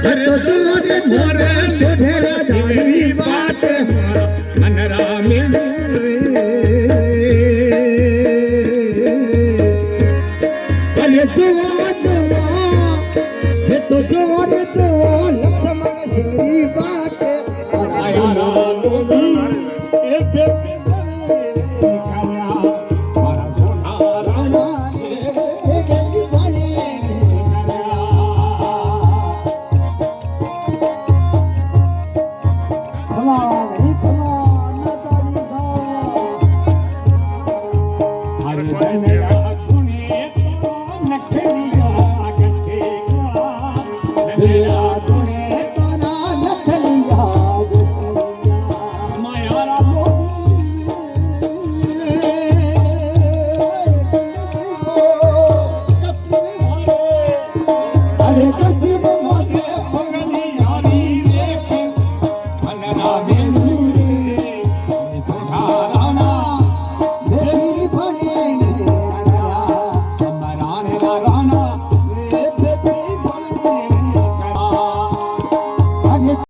અરે તુવરે મોરે સુધેરા ધારી બાટ મન રામે અરે જોવા એ તો જોરે જો લક્ષ્મણ શ્રી બાટ આયા એ બે નખલિયા ગસેગા